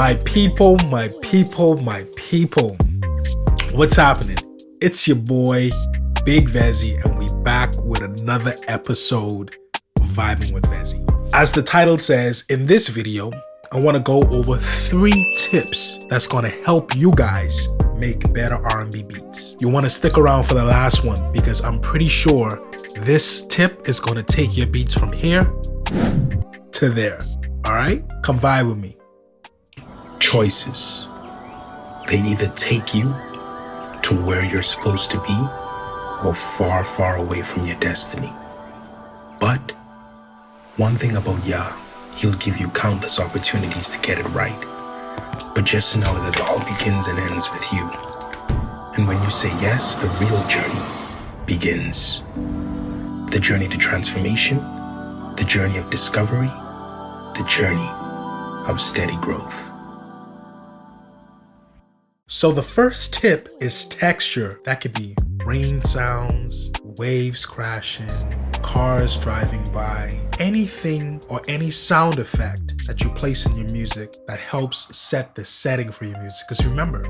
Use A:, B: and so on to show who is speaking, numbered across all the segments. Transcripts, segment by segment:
A: My people, my people, my people. What's happening? It's your boy, Big Vezy, and we back with another episode of Vibing with Vezy. As the title says, in this video, I want to go over 3 tips that's going to help you guys make better R&B beats. You want to stick around for the last one because I'm pretty sure this tip is going to take your beats from here to there. All right? Come vibe with me. Choices. They either take you to where you're supposed to be or far, far away from your destiny. But one thing about Yah, he'll give you countless opportunities to get it right. But just know that it all begins and ends with you. And when you say yes, the real journey begins. The journey to transformation, the journey of discovery, the journey of steady growth. So the first tip is texture. That could be rain sounds, waves crashing, cars driving by, anything or any sound effect that you place in your music that helps set the setting for your music. Because remember,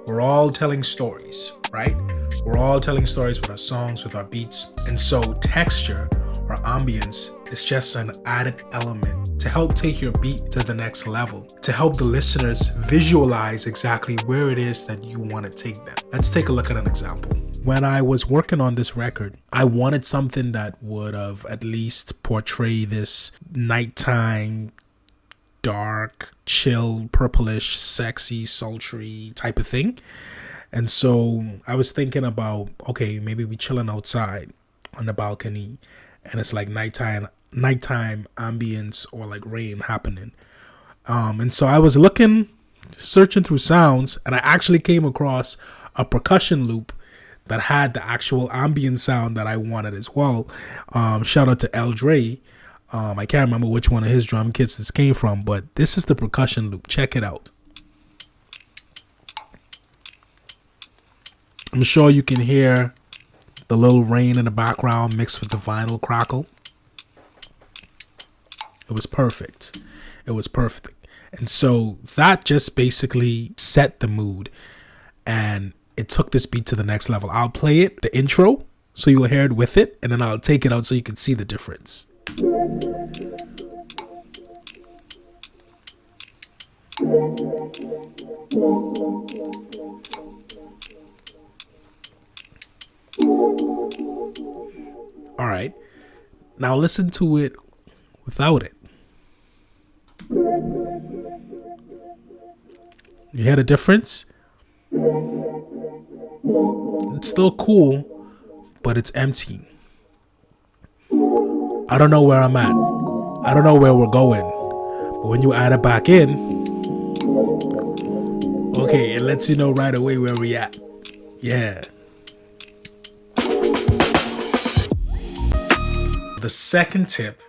A: we're all telling stories, right? We're all telling stories with our songs, with our beats. And so texture or ambience is just an added element to help take your beat to the next level, to help the listeners visualize exactly where it is that you want to take them. Let's take a look at an example. When I was working on this record, I wanted something that would have at least portray this nighttime, dark, chill, purplish, sexy, sultry type of thing. And so I was thinking about, okay, maybe we chilling outside on the balcony and it's like nighttime ambience or like rain happening. And so I was searching through sounds, and I actually came across a percussion loop that had the actual ambient sound that I wanted as well. Shout out to R&Bbeats. I can't remember which one of his drum kits this came from, but this is the percussion loop. Check it out. I'm sure you can hear the little rain in the background mixed with the vinyl crackle. It was perfect. It was perfect. And so that just basically set the mood, and it took this beat to the next level. I'll play it, the intro, so you'll hear it with it, and then I'll take it out so you can see the difference. All right, now listen to it without it. You hear the difference? It's still cool, but it's empty. I don't know where I'm at. I don't know where we're going. But when you add it back in, okay, it lets you know right away where we at. Yeah. The second tip,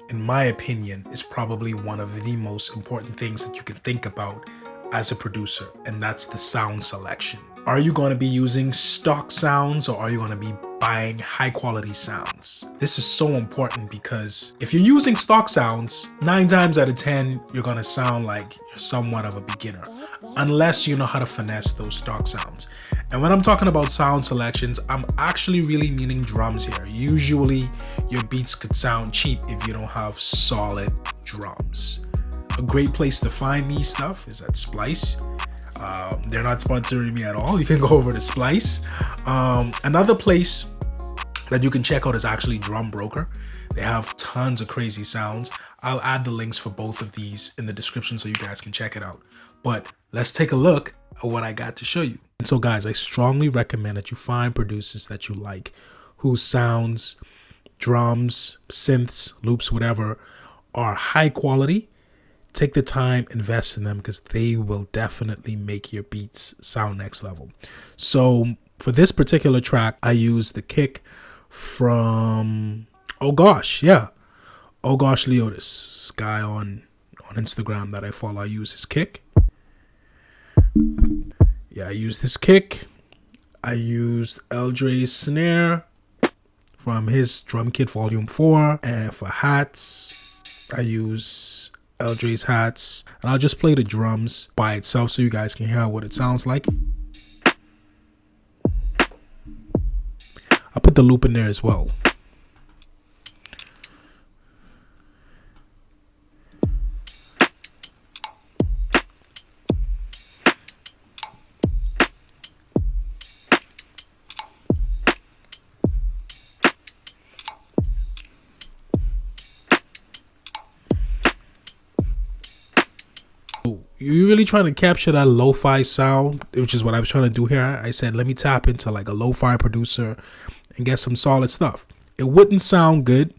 A: in my opinion, is probably one of the most important things that you can think about as a producer, and that's the sound selection. Are you going to be using stock sounds, or are you going to be buying high quality sounds? This is so important because if you're using stock sounds, 9 times out of 10, you're going to sound like you're somewhat of a beginner, unless you know how to finesse those stock sounds. And when I'm talking about sound selections, I'm actually really meaning drums here. Usually your beats could sound cheap if you don't have solid drums. A great place to find these stuff is at Splice. They're not sponsoring me at all. You can go over to Splice. Another place that you can check out is actually Drum Broker. They have tons of crazy sounds. I'll add the links for both of these in the description so you guys can check it out. But let's take a look at what I got to show you. And so guys, I strongly recommend that you find producers that you like, whose sounds, drums, synths, loops, whatever, are high quality. Take the time, invest in them, because they will definitely make your beats sound next level. So for this particular track, I used the kick from Oh Gosh Leotis, guy on Instagram that I follow. I use his kick. Yeah, I used his kick. I used R&Bbeats' snare from his drum kit volume 4, and for hats I use LJ's hats, and I'll just play the drums by itself so you guys can hear what it sounds like. I'll put the loop in there as well. You're really trying to capture that lo-fi sound, which is what I was trying to do here. I said, let me tap into like a lo-fi producer and get some solid stuff. It wouldn't sound good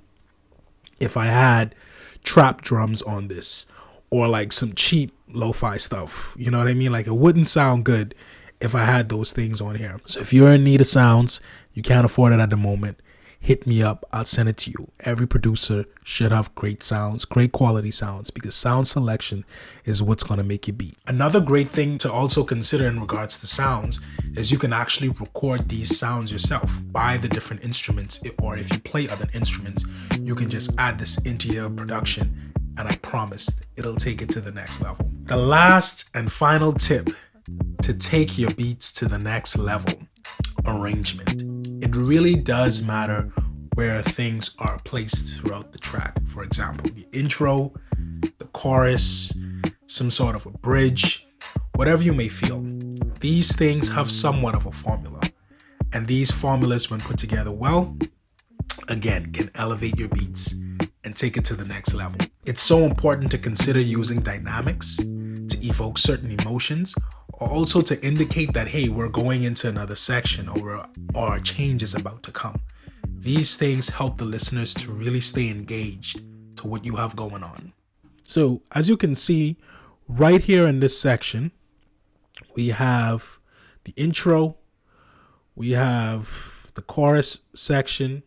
A: if I had trap drums on this or like some cheap lo-fi stuff. You know what I mean? Like, it wouldn't sound good if I had those things on here. So if you're in need of sounds, you can't afford it at the moment, hit me up. I'll send it to you. Every producer should have great sounds, great quality sounds, because sound selection is what's going to make you beat. Another great thing to also consider in regards to sounds is you can actually record these sounds yourself. Buy the different instruments, or if you play other instruments, you can just add this into your production, and I promise it'll take it to the next level. The last and final tip to take your beats to the next level: arrangement. It really does matter where things are placed throughout the track. For example, the intro, the chorus, some sort of a bridge, whatever you may feel. These things have somewhat of a formula, and these formulas, when put together well, again, can elevate your beats and take it to the next level. It's so important to consider using dynamics to evoke certain emotions, or also to indicate that, hey, we're going into another section, or a change is about to come. These things help the listeners to really stay engaged to what you have going on. So as you can see right here in this section, we have the intro, we have the chorus section.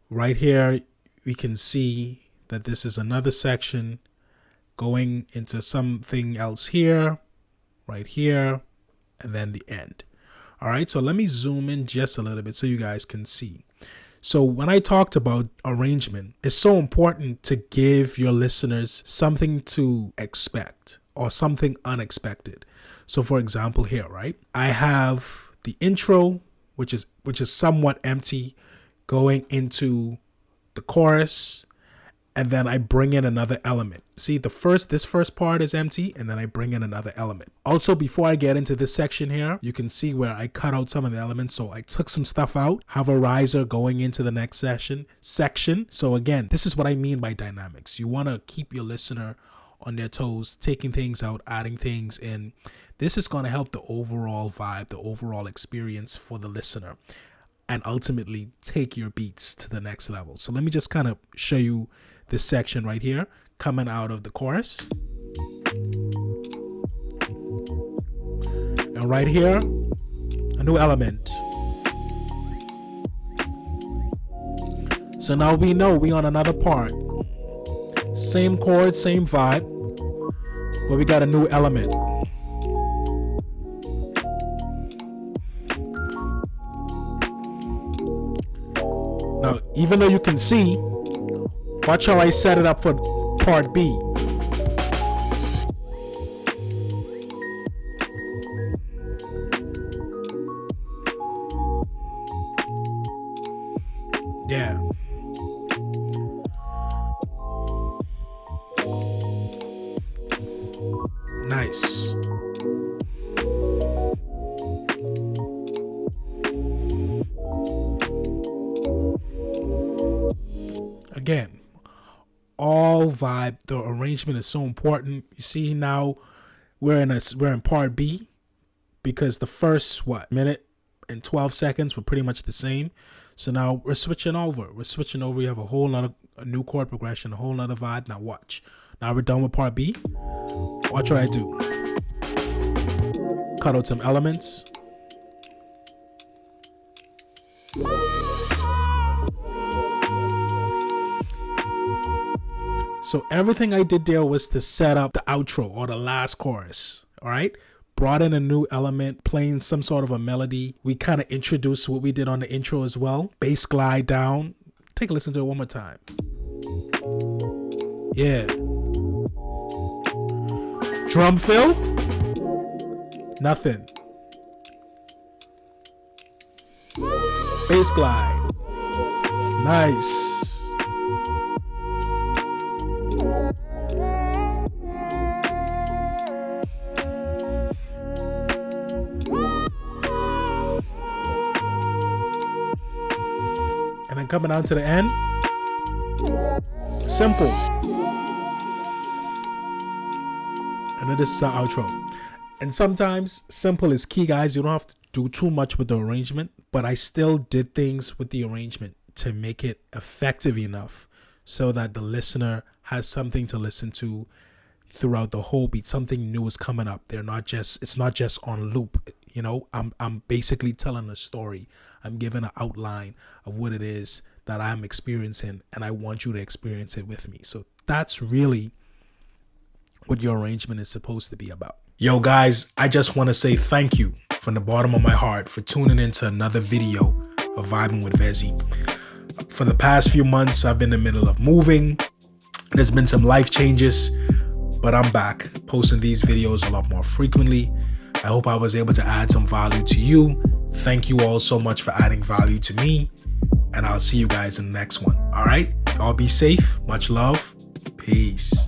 A: Right here, we can see that this is another section going into something else here, right here, and then the end. All right, so let me zoom in just a little bit so you guys can see. So when I talked about arrangement, it's so important to give your listeners something to expect or something unexpected. So for example here, right, I have the intro, which is somewhat empty, going into the chorus, and then I bring in another element. See, this first part is empty, and then I bring in another element. Also, before I get into this section here, you can see where I cut out some of the elements. So I took some stuff out, have a riser going into the next section. So again, this is what I mean by dynamics. You want to keep your listener on their toes, taking things out, adding things in. This is going to help the overall vibe, the overall experience for the listener, and ultimately take your beats to the next level. So let me just kind of show you this section right here coming out of the chorus. And right here, a new element. So now we know we on another part. Same chord, same vibe, but we got a new element. Now, even though you can see, watch how I set it up for part B. Yeah. Nice. Again, all vibe. The arrangement is so important. You see, now we're in part B, because the first minute and 12 seconds were pretty much the same. So now we're switching over. We have a new chord progression, a whole nother vibe. Now watch. Now we're done with part B. Watch what I do. Cut out some elements. So everything I did there was to set up the outro or the last chorus. All right. Brought in a new element, playing some sort of a melody. We kind of introduced what we did on the intro as well. Bass glide down. Take a listen to it one more time. Yeah. Drum fill? Nothing. Bass glide. Nice. And then coming down to the end, simple. And then this is our outro. And sometimes simple is key, guys. You don't have to do too much with the arrangement, but I still did things with the arrangement to make it effective enough so that the listener has something to listen to throughout the whole beat. Something new is coming up. It's not just on loop. You know, I'm basically telling a story. I'm giving an outline of what it is that I'm experiencing, and I want you to experience it with me. So that's really what your arrangement is supposed to be about. Yo, guys, I just want to say thank you from the bottom of my heart for tuning into another video of Vibing with Vezy. For the past few months, I've been in the middle of moving. There's been some life changes, but I'm back posting these videos a lot more frequently. I hope I was able to add some value to you. Thank you all so much for adding value to me, and I'll see you guys in the next one. All right, y'all be safe. Much love. Peace.